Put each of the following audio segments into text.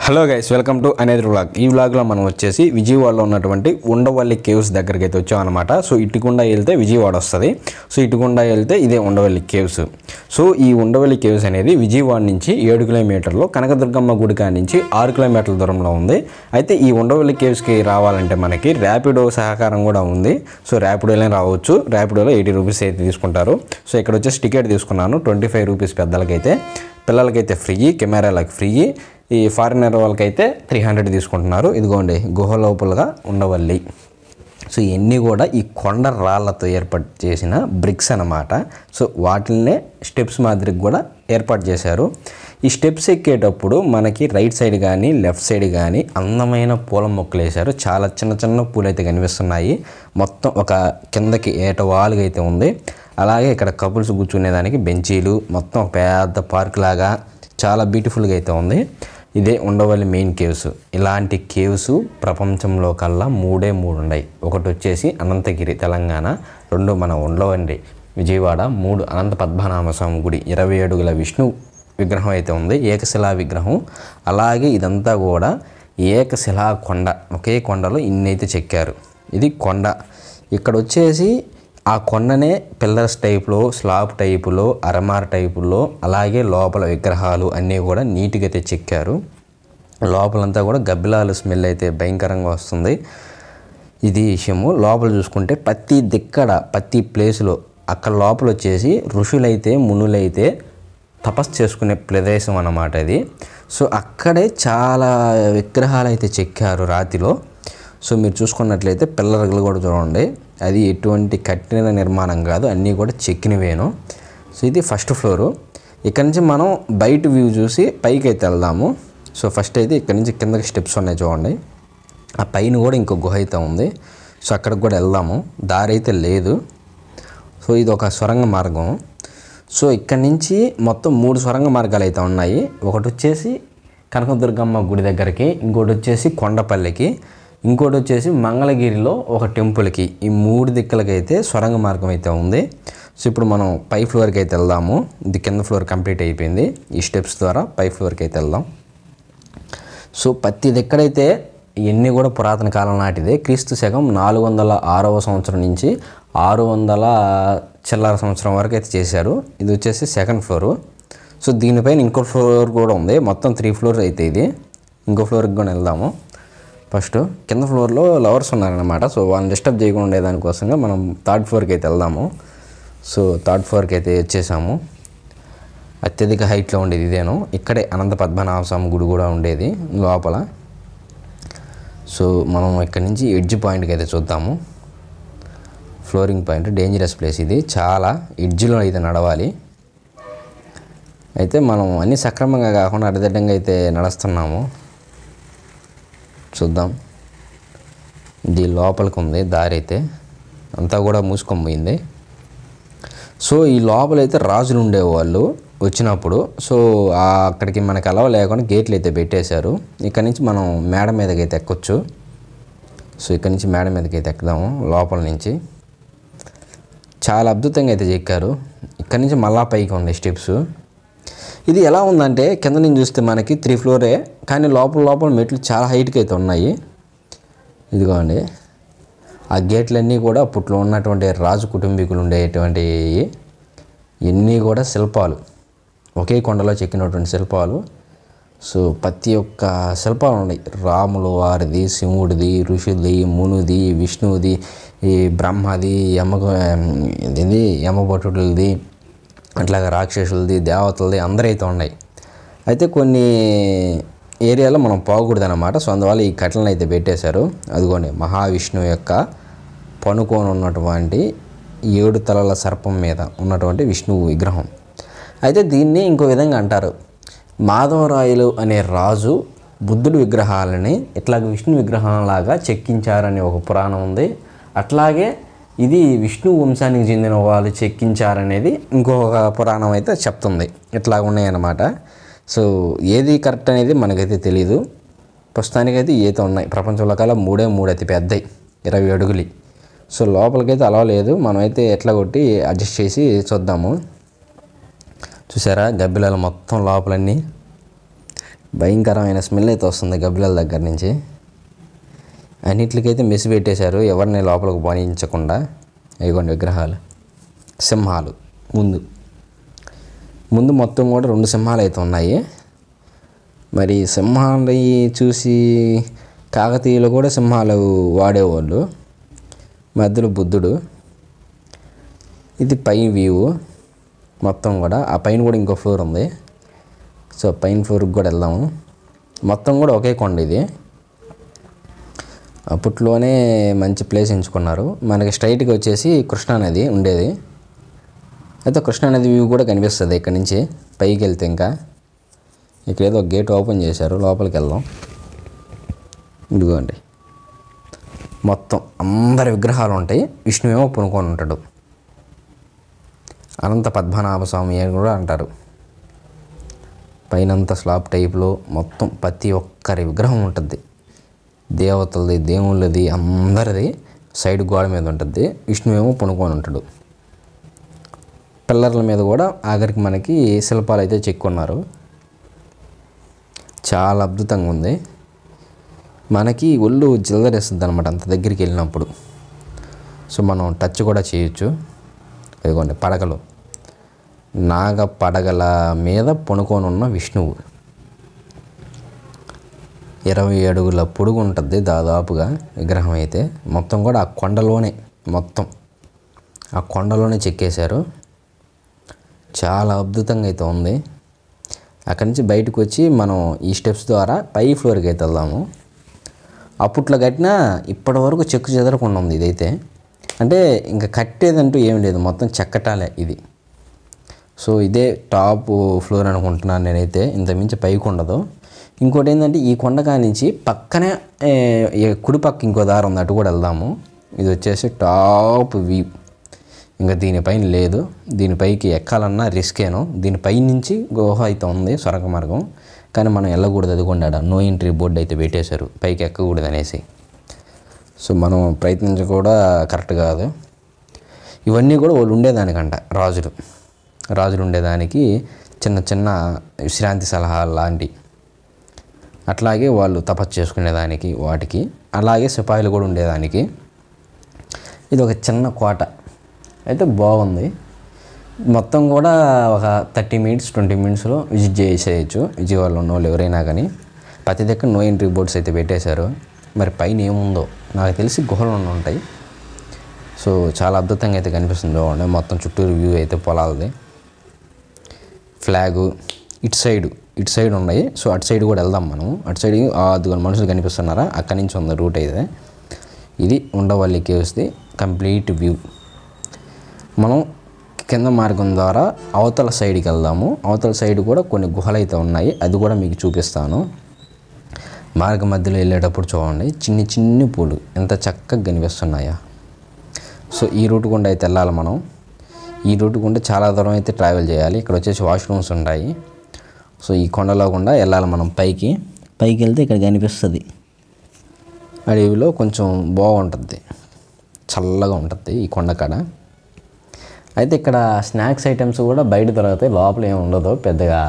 Hello guys, welcome to అనేది vlog. ఈ వ్లాగ్లో మనం వచ్చేసి విజయవాడలో ఉన్నటువంటి ఉండవల్లి కేవ్స్ దగ్గరికి అయితే వచ్చాం అనమాట. సో ఇటుకుండా వెళ్తే విజయవాడ వస్తుంది. సో ఇటుకుండా వెళ్తే ఇదే ఉండవల్లి కేవ్స్. సో ఈ ఉండవల్లి కేవ్స్ అనేది విజయవాడ నుంచి 7 కిలోమీటర్లు, కనకదుర్గమ్మ గుడి కాడి నుంచి 6 కిలోమీటర్ల దూరంలో ఉంది. అయితే ఈ ఉండవల్లి కేవ్స్కి రావాలంటే మనకి ర్యాపిడో సహకారం కూడా ఉంది. సో ర్యాపిడోలో రావచ్చు. ర్యాపిడోలో 80 రూపీస్ అయితే తీసుకుంటారు. సో ఇక్కడ వచ్చేసి టికెట్ తీసుకున్నాను 25 రూపీస్ పెద్దలకైతే, పిల్లలకైతే ఫ్రీ, కెమెరాలకు ఫ్రీ, ఈ ఫారినర్ వాళ్ళకైతే 300 తీసుకుంటున్నారు. ఇదిగోండి గుహ లోపలగా ఉండవల్లి. సో ఇవన్నీ కూడా ఈ కొండ రాళ్లతో ఏర్పాటు చేసిన బ్రిక్స్ అన్నమాట. సో వాటిల్నే స్టెప్స్ మాదిరికి కూడా ఏర్పాటు చేశారు. ఈ స్టెప్స్ ఎక్కేటప్పుడు మనకి రైట్ సైడ్ కానీ లెఫ్ట్ సైడ్ కానీ అందమైన పూల మొక్కలు వేశారు. చాలా చిన్న చిన్న పూలు అయితే కనిపిస్తున్నాయి. మొత్తం ఒక కిందకి ఏటవాలుగా అయితే ఉంది. అలాగే ఇక్కడ కపుల్స్ కూర్చునేదానికి బెంచీలు, మొత్తం పెద్ద పార్క్ లాగా చాలా బ్యూటిఫుల్గా అయితే ఉంది. ఇదే ఉండవల్లి మెయిన్ కేవ్స్. ఇలాంటి కేవ్స్ ప్రపంచంలో కల్లా 3 ఉన్నాయి. ఒకటి వచ్చేసి అనంతగిరి తెలంగాణ, 2 మన ఉండవల్లి విజయవాడ, 3 అనంత పద్మనాభ స్వామి గుడి 20 అడుగుల విష్ణు విగ్రహం అయితే ఉంది, ఏకశిలా విగ్రహం. అలాగే ఇదంతా కూడా ఏకశిలా కొండ, ఒకే కొండలో ఇన్నైతే చెక్కారు. ఇది కొండ. ఇక్కడ వచ్చేసి ఆ కొండనే పిల్లర్స్ టైపులో, స్లాబ్ టైపులో, అరమార్ టైపులో, అలాగే లోపల విగ్రహాలు అన్నీ కూడా నీట్గా అయితే చెక్కారు. లోపలంతా కూడా గబ్బిలాలు స్మెల్ అయితే భయంకరంగా వస్తుంది. ఇది విషయము. లోపల చూసుకుంటే ప్రతి ప్లేస్లో అక్కడ లోపల వచ్చేసి ఋషులైతే మునులైతే తపస్సు చేసుకునే ప్రదేశం అన్నమాట ఇది. సో అక్కడే చాలా విగ్రహాలు అయితే చెక్కారు రాతిలో. సో మీరు చూసుకున్నట్లయితే పిల్లర్లు కూడా చూడండి, అది ఎటువంటి కట్టిన నిర్మాణం కాదు, అన్నీ కూడా చెక్కినవేను. సో ఇది ఫస్ట్ ఫ్లోరు. ఇక్కడ నుంచి మనం బయట వ్యూ చూసి పైకి అయితే వెళ్దాము. సో ఫస్ట్ అయితే ఇక్కడ నుంచి కిందకి స్టెప్స్ ఉన్నాయి చూడండి. ఆ పైన కూడా ఇంకో గుహ అయితే ఉంది. సో అక్కడికి కూడా వెళ్దాము. దారి అయితే లేదు. సో ఇది ఒక సొరంగ మార్గం. సో ఇక్కడ నుంచి మొత్తం 3 సొరంగ మార్గాలు అయితే ఉన్నాయి. ఒకటి వచ్చేసి కనకదుర్గమ్మ గుడి దగ్గరికి, ఇంకోటి వచ్చేసి కొండపల్లికి, ఇంకోటి వచ్చేసి మంగళగిరిలో ఒక టెంపుల్కి. ఈ 3 దిక్కులకైతే సొరంగ మార్గం అయితే ఉంది. సో ఇప్పుడు మనం పై ఫ్లోర్కి అయితే వెళ్దాము. ఇది కింద ఫ్లోర్ కంప్లీట్ అయిపోయింది. ఈ స్టెప్స్ ద్వారా పై ఫ్లోర్కి అయితే వెళ్దాం. సో ప్రతి దిక్కడైతే ఇవన్నీ కూడా పురాతన కాలం నాటిదే. క్రీస్తు శకం 406వ సంవత్సరం నుంచి 600 చిల్లర సంవత్సరం వరకు అయితే చేశారు. ఇది వచ్చేసి సెకండ్ ఫ్లోరు. సో దీనిపైన ఇంకో ఫ్లోర్ కూడా ఉంది. మొత్తం 3 ఫ్లోర్స్ అయితే ఇది. ఇంకో ఫ్లోర్కి కూడా వెళ్దాము. ఫస్ట్ కింద ఫ్లోర్లో లవర్స్ ఉన్నారనమాట. సో వాళ్ళని డిస్టర్బ్ చేయకుండా ఉండేదానికోసంగా మనం 3rd ఫ్లోర్కి అయితే వెళ్దాము. సో 3rd ఫ్లోర్కి అయితే వచ్చేసాము. అత్యధిక హైట్లో ఉండేది ఇదేను. ఇక్కడే అనంత పద్మనాభ స్వామి గుడి కూడా ఉండేది లోపల. సో మనం ఇక్కడి నుంచి ఎడ్జ్ పాయింట్కి అయితే చూద్దాము. ఫ్లోరింగ్ పాయింట్ డేంజరస్ ప్లేస్ ఇది. చాలా ఎడ్జ్లో అయితే నడవాలి. అయితే మనం అన్నీ సక్రమంగా కాకుండా అడ్డదిడ్డంగా అయితే నడుస్తున్నాము. చూద్దాం. ఇది లోపలికి ఉంది దారి అయితే, అంతా కూడా మూసుకొని పోయింది. సో ఈ లోపలైతే రాజులు ఉండేవాళ్ళు వచ్చినప్పుడు. సో అక్కడికి మనకు అలవ లేకుండా గేట్లు అయితే పెట్టేశారు. ఇక్కడ నుంచి మనం మేడ మీదకి అయితే ఎక్కొచ్చు. సో ఇక్కడ నుంచి మేడ మీదకి అయితే ఎక్కుదాము. లోపల నుంచి చాలా అద్భుతంగా అయితే చెక్కారు. ఇక్కడ నుంచి మళ్ళా పైకి ఉంది స్టెప్స్. ఇది ఎలా ఉందంటే కింద నుంచి చూస్తే మనకి 3 ఫ్లోరే, కానీ లోపల మెట్లు చాలా హైట్కి అయితే ఉన్నాయి. ఇదిగోండి ఆ గేట్లన్నీ కూడా అప్పట్లో ఉన్నటువంటి రాజు కుటుంబీకులు ఉండేటువంటి ఇవన్నీ కూడా శిల్పాలు, ఒకే కొండలో చెక్కినటువంటి శిల్పాలు. సో ప్రతి ఒక్క శిల్పాలు ఉన్నాయి. రాములు వారిది, శివుడిది, ఋషులది, మునుది, విష్ణువుది, ఈ బ్రహ్మది, యమభటులది, అట్లాగా రాక్షసులది, దేవతలది అందరైతే ఉన్నాయి. అయితే కొన్ని ఏరియాలో మనం పోకూడదు అన్నమాట. సో అందువల్ల ఈ కట్టలను అయితే పెట్టేశారు. అదిగోండి మహావిష్ణువు యొక్క పనుకొని ఉన్నటువంటి 7 తలల సర్పం మీద ఉన్నటువంటి విష్ణువు విగ్రహం. అయితే దీన్ని ఇంకో విధంగా అంటారు. మాధవరాయలు అనే రాజు బుద్ధుడి విగ్రహాలని ఇట్లాగ విష్ణు విగ్రహంలాగా చెక్కించారని ఒక పురాణం ఉంది. అట్లాగే ఇది విష్ణు వంశానికి చెందిన వాళ్ళు చెక్కించారనేది ఇంకొక పురాణం అయితే చెప్తుంది. ఇట్లా ఉన్నాయన్నమాట. సో ఏది కరెక్ట్ అనేది మనకైతే తెలీదు. ప్రస్తుతానికైతే ఈత ఉన్నాయి. ప్రపంచంలో కల్లా 3 అతి పెద్దవి, 20 అడుగులు. సో లోపలికైతే అలా లేదు. మనమైతే ఎట్లా కొట్టి అడ్జస్ట్ చేసి చూద్దాము. చూసారా గబ్బిలాలు మొత్తం లోపలన్నీ భయంకరమైన స్మెల్ అయితే వస్తుంది గబ్బిలాల దగ్గర నుంచి. అన్నిటికైతే మెసి పెట్టేశారు, ఎవరిని లోపలికి పోనించకుండా. ఇదిగోండి విగ్రహాలు, సింహాలు. ముందు మొత్తం కూడా 2 సింహాలు అయితే ఉన్నాయి. మరి సింహాలు చూసి కాకతీయులు కూడా సింహాలు వాడేవాళ్ళు. మధ్యలో బుద్ధుడు. ఇది పైన వ్యూ మొత్తం కూడా. ఆ పైన కూడా ఇంకో ఫ్లోర్ ఉంది. సో పైన ఫ్లోర్కి కూడా వెళ్దాము. మొత్తం కూడా ఒకే కొండ ఇది. అప్పట్లోనే మంచి ప్లేస్ ఎంచుకున్నారు. మనకి స్ట్రైట్గా వచ్చేసి కృష్ణానది ఉండేది. అయితే కృష్ణానది వ్యూ కూడా కనిపిస్తుంది ఇక్కడ నుంచి పైకి వెళ్తే. ఇంకా ఇక్కడ ఏదో గేట్ ఓపెన్ చేశారు, లోపలికి వెళ్దాం. ఇదిగోండి మొత్తం అందరి విగ్రహాలు ఉంటాయి. విష్ణువేమో పునుకొని ఉంటాడు. అనంత పద్మనాభ స్వామి అని కూడా అంటారు. పైనంత స్లాబ్ టైప్లో మొత్తం ప్రతి ఒక్కరి విగ్రహం ఉంటుంది. దేవతలది, దేవుళ్ళది, అందరిది సైడ్ గోడ మీద ఉంటుంది. విష్ణువేమో పునుకొని ఉంటాడు. పిల్లర్ల మీద కూడా ఆఖరికి మనకి శిల్పాలు అయితే చెక్కున్నారు. చాలా అద్భుతంగా ఉంది. మనకి ఒళ్ళు జిల్లరేస్తుంది అనమాట అంత దగ్గరికి వెళ్ళినప్పుడు. సో మనం టచ్ కూడా చేయొచ్చు. ఇదిగోండి పడగలు, నాగ పడగల మీద పొనుకొని ఉన్న విష్ణువు. 20 అడుగుల పొడుగు ఉంటుంది దాదాపుగా విగ్రహం అయితే. మొత్తం కూడా ఆ కొండలోనే, మొత్తం ఆ కొండలోనే చెక్కేశారు. చాలా అద్భుతంగా అయితే ఉంది. అక్కడి నుంచి బయటకు వచ్చి మనం ఈ స్టెప్స్ ద్వారా పై ఫ్లోర్కి అయితే వెళ్దాము. అప్పట్లో కట్టినా ఇప్పటి వరకు చెక్కు చెదరకుండా ఉంది ఇదైతే. అంటే ఇంకా కట్టేదంటూ ఏం లేదు, మొత్తం చెక్కటాలే ఇది. సో ఇదే టాప్ ఫ్లోర్ అనుకుంటున్నాను నేనైతే. ఇంతకుమించి పైకి ఉండదు. ఇంకోటి ఏంటంటే ఈ కొండకా నుంచి పక్కనే కుడి పక్క ఇంకో దారి ఉంది, అటు కూడా వెళ్దాము. ఇది వచ్చేసి టాప్ వ్యూ. ఇంకా దీనిపైన లేదు, దీనిపైకి ఎక్కాలన్నా రిస్కేను. దీనిపై నుంచి గుహ అయితే ఉంది, సొరంగ మార్గం. కానీ మనం వెళ్ళకూడదు. అదిగొండాడ నో ఎంట్రీ బోర్డు అయితే పెట్టేశారు, పైకి ఎక్కకూడదు అనేసి. సో మనం ప్రయత్నించ కూడా కరెక్ట్ కాదు. ఇవన్నీ కూడా వాళ్ళు ఉండేదానికంట, రాజులు ఉండేదానికి చిన్న చిన్న విశ్రాంతి సలహాలు లాంటి. అట్లాగే వాళ్ళు తపస్సు చేసుకునేదానికి వాటికి. అలాగే సిపాయిలు కూడా ఉండేదానికి. ఇది ఒక చిన్న కోట అయితే బాగుంది. మొత్తం కూడా ఒక 30 మినిట్స్ 20 మినిట్స్లో విజిట్ చేసేయచ్చు విజయవాడలో ఉన్న వాళ్ళు ఎవరైనా కానీ. ప్రతి దగ్గర నో ఎంట్రీ బోర్డ్స్ అయితే పెట్టేశారు. మరి పైన ఏముందో నాకు తెలిసి గుహలు ఉంటాయి. సో చాలా అద్భుతంగా అయితే కనిపిస్తుంది. బాగుంది. మొత్తం చుట్టూరు వ్యూ అయితే పొలాలది. ఫ్లాగు ఇటు సైడ్ ఉన్నాయి. సో అటు సైడ్ కూడా వెళ్దాం మనం. అటు సైడ్ అదిగో మనుషులు కనిపిస్తున్నారా, అక్కడి నుంచి ఉంది రూట్ అయితే. ఇది ఉండవల్లి కేవ్స్ది కంప్లీట్ వ్యూ. మనం కింద మార్గం ద్వారా అవతల సైడ్కి వెళ్దాము. అవతల సైడ్ కూడా కొన్ని గుహలు అయితే ఉన్నాయి, అది కూడా మీకు చూపిస్తాను. మార్గ మధ్యలో వెళ్ళేటప్పుడు చూడండి చిన్ని పూలు ఎంత చక్కగా కనిపిస్తున్నాయా. సో ఈ రూట్ గుండా అయితే వెళ్ళాలి మనం. ఈ రూట్ గుండా చాలా దూరం అయితే ట్రావెల్ చేయాలి. ఇక్కడ వచ్చేసి వాష్రూమ్స్ ఉంటాయి. సో ఈ కొండలో గుండా వెళ్ళాలి మనం పైకి వెళ్తే ఇక్కడ కనిపిస్తుంది. అడవిలో కొంచెం బాగుంటుంది, చల్లగా ఉంటుంది ఈ కొండ కాడ. అయితే ఇక్కడ స్నాక్స్ ఐటమ్స్ కూడా బయట దొరుకుతాయి, లోపల ఏమి ఉండదు. పెద్దగా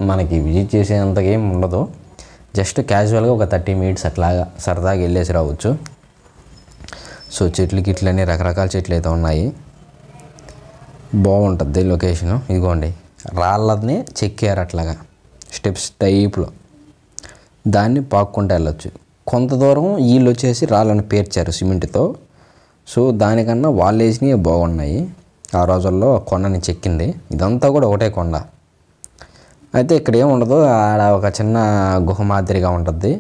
మనకి విజిట్ చేసేంతగా ఏమి ఉండదు. జస్ట్ క్యాజువల్గా ఒక 30 మినిట్స్ అట్లాగా సరదాగా వెళ్ళేసి రావచ్చు. సో చెట్లు అన్నీ రకరకాల చెట్లు అయితే ఉన్నాయి. బాగుంటుంది లొకేషను. ఇదిగోండి రాళ్ళని చెక్కారు అట్లాగా స్టెప్స్ టైప్లో. దాన్ని పాక్కుంటూ వెళ్ళొచ్చు. కొంత దూరం వీళ్ళు వచ్చేసి రాళ్ళని పేర్చారు సిమెంట్తో. సో దానికన్నా వాళ్ళు వేసినవి బాగున్నాయి. ఆ రోజుల్లో కొండని చెక్కింది. ఇదంతా కూడా ఒకటే కొండ. అయితే ఇక్కడ ఏముండదు, ఆడ ఒక చిన్న గుహ మాదిరిగా ఉంటుంది.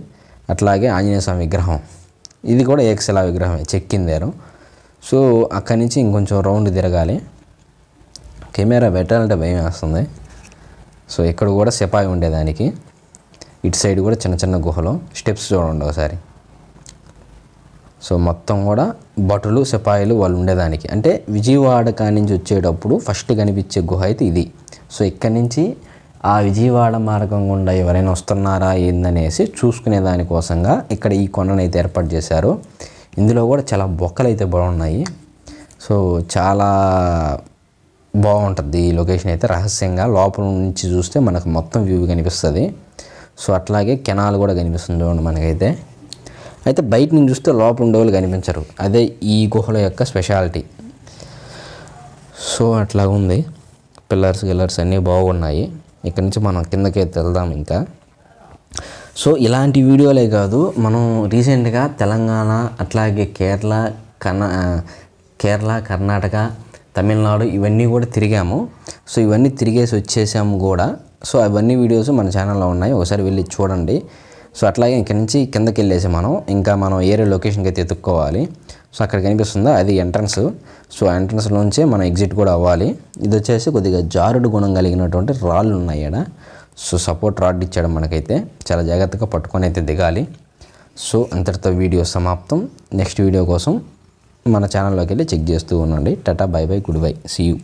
అట్లాగే ఆంజనేయ స్వామి విగ్రహం, ఇది కూడా ఏకశిలా విగ్రహమే చెక్కిందారు. సో అక్కడి నుంచి ఇంకొంచెం రౌండ్ తిరగాలి. కెమెరా పెట్టాలంటే భయం వేస్తుంది. సో ఇక్కడ కూడా సిపాయి ఉండేదానికి. ఇటు సైడ్ కూడా చిన్న గుహలు. స్టెప్స్ చూడండి ఒకసారి. సో మొత్తం కూడా భటులు సిపాయిలు వాళ్ళు ఉండేదానికి. అంటే విజయవాడ కాడి నుంచి వచ్చేటప్పుడు ఫస్ట్ కనిపించే గుహ అయితే ఇది. సో ఇక్కడి నుంచి ఆ విజయవాడ మార్గం గుండా ఎవరైనా వస్తున్నారా ఏందనేసి చూసుకునే దానికోసంగా ఇక్కడ ఈ కొండను అయితే ఏర్పాటు చేశారు. ఇందులో కూడా చాలా బొక్కలు అయితే బాగున్నాయి. సో చాలా బాగుంటుంది ఈ లొకేషన్ అయితే. రహస్యంగా లోపల నుంచి చూస్తే మనకు మొత్తం వ్యూ కనిపిస్తుంది. సో అట్లాగే కెనాల్ కూడా కనిపిస్తుంది చూడండి మనకైతే. అయితే బయట నుంచి చూస్తే లోపల ఉండేవాళ్ళు కనిపించరు, అదే ఈ గుహల యొక్క స్పెషాలిటీ. సో అట్లా ఉంది, పిల్లర్స్ అన్నీ బాగున్నాయి. ఇక్కడ నుంచి మనం కిందకైతే వెళ్దాం ఇంకా. సో ఇలాంటి వీడియోలే కాదు, మనం రీసెంట్గా తెలంగాణ అట్లాగే కేరళ, కర్ణాటక, తమిళనాడు ఇవన్నీ కూడా తిరిగాము. సో ఇవన్నీ తిరిగేసి వచ్చేసాము కూడా. సో అవన్నీ వీడియోస్ మన ఛానల్లో ఉన్నాయి, ఒకసారి వెళ్ళి చూడండి. సో అట్లాగే ఇక్కడ నుంచి కిందకి వెళ్ళేసి మనం ఏరే లొకేషన్కి అయితే ఎత్తుక్కోవాలి. సో అక్కడ కనిపిస్తుందా అది ఎంట్రన్స్. సో ఎంట్రన్స్లోంచే మనం ఎగ్జిట్ కూడా అవ్వాలి. ఇది వచ్చేసి కొద్దిగా జారుడు గుణం కలిగినటువంటి రాళ్ళు ఉన్నాయి ఇక్కడ. సో సపోర్ట్ రాడ్ ఇచ్చాడు మనకైతే, చాలా జాగ్రత్తగా పట్టుకొని అయితే దిగాలి. సో అంతటితో వీడియో సమాప్తం. నెక్స్ట్ వీడియో కోసం మన ఛానల్లోకి వెళ్ళి చెక్ చేస్తూ ఉండండి. Tata, bye bye, good bye, see you.